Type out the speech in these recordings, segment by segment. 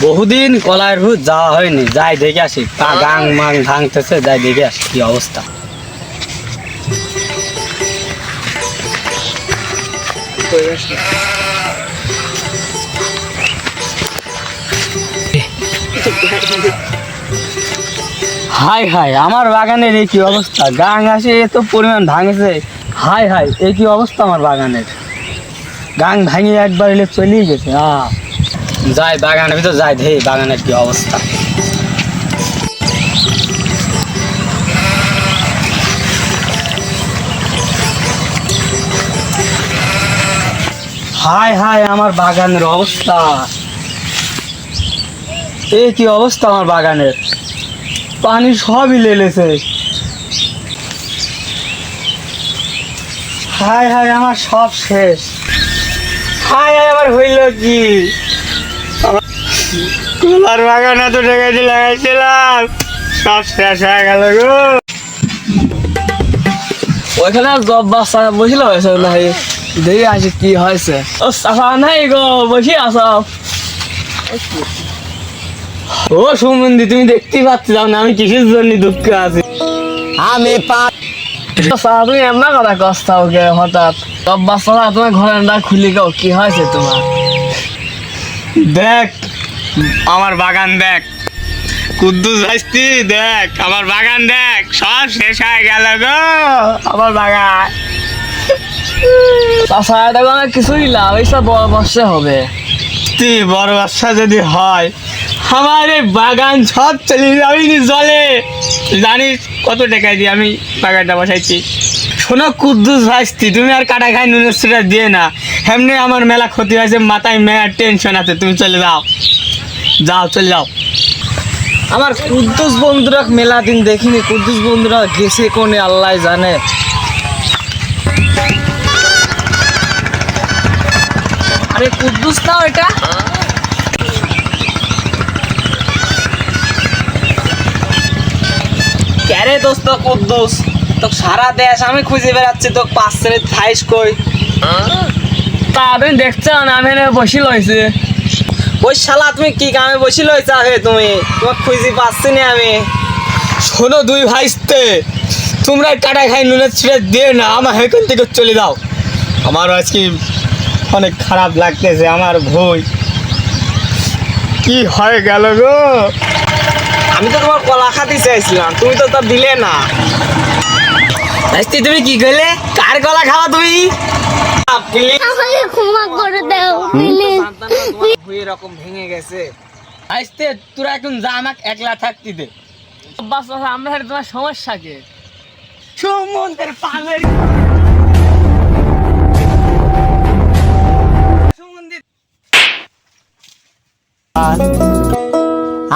বহুদিন কলার ভূত যাওয়া হয়নি, যাই দেখে আসি। গাং মাং ভাঙতেছে, যাই দেখে আসি কি অবস্থা। হাই হাই, আমার বাগানের এই কি অবস্থা! গাং আসে এত পরিমাণ ভাঙেছে। হাই হাই, এই কি অবস্থা আমার বাগানের! গাং ভাঙে একবার এলে চলেই গেছে। যাই বাগানের ভিতর, যাই দেখি বাগানের কি অবস্থা। হাই হাই, আমার বাগানের অবস্থা! এই কি অবস্থা আমার বাগানের! পানি সবই লেলেছে। হাই হাই, আমার সব শেষ। হাই হাই, আমার হইল কি! কলার বাগান এত টাকা দিয়ে লাগাইছিলাম, সব শেষ হয়ে গেল গো। ওইখানে জব বাচ্চা বসিল হয়েছে নাই, দেখে আসি কি হয়েছে। ও চাষা নাই গো, বসে আস। ও সুমন্দি, তুমি দেখতে পাচ্ছি না আমি কিসের জন্য দুঃখে আছি? আমি তুমি এমন কথা কষ্ট ওকে হঠাৎ সব বাচ্চারা তোমার ঘরের না খুলি গাও, কি হয়েছে তোমার? দেখ আমার বাগান, দেখ কুদ্দুস ভাইস্তি, দেখ আমার বাগান, দেখ সব শেষ হয়ে গেল গো আমার বাগান। চাষা এটা আমার কিছুই লাভ, এইসব বড় বর্ষে হবে। বড় ব্যবসা যদি হয়, আমার এই বাগান সব চলে যাবে জলে। জানিস কত টাকায় দিয়ে আমি বাগানটা বসাইছি? শোনো কুদ্দুস ভাইস্তি, তুমি আর কাটা খাই নুনের সেটা দিয়ে না, এমনি আমার মেলা ক্ষতি হয়েছে, মাথায় মেয়ার টেনশন আছে। তুমি চলে যাও, যাও চলে যাও। আমার কুদ্দুস বন্ধুরা মেলা দিন দেখিনি, কুদ্দুস বন্ধুরা গেছে কোনে আল্লাহ জানে। আরে কুদ্দুস না এটা? ক্যারে দোস্ত কুদ্দুস, তো সারা দেশ আমি খুঁজে বেড়াচ্ছি, তো পাঁচশে থাইস কই? তা তুমি দেখছো না আমি বসি লইছি। ওই শালা তুমি কি কামে বসি লইছ? তুমি তোমার খুঁজে পাচ্ছি না আমি। শোনো দুই ভাইস্তে, তোমরা কাটা খাই নুনের ছিঁড়ে দিয়ে না, আমার এখান থেকে চলে যাও। আমার আজকে অনেক খারাপ লাগতেছে, আমার ভয় কি হয়ে গেল গো। আমি তো তোমার কলা খাতে চাইছিলাম, তুমি তো তা দিলে না। তুমি কি করলে? কার কলা খাওয়া তুমি? আমাকে ক্ষমা করে দাও প্লিজ। এরকম ভেঙে গেছে। আইস্তে তোরা এখন যা, আমাকে একলা থাকতে দে। আমরা তোমার সমস্যা কে? সমুদ্রের পাগল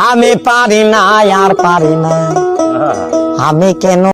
আমি পারি না, আর পারি না আমি কেন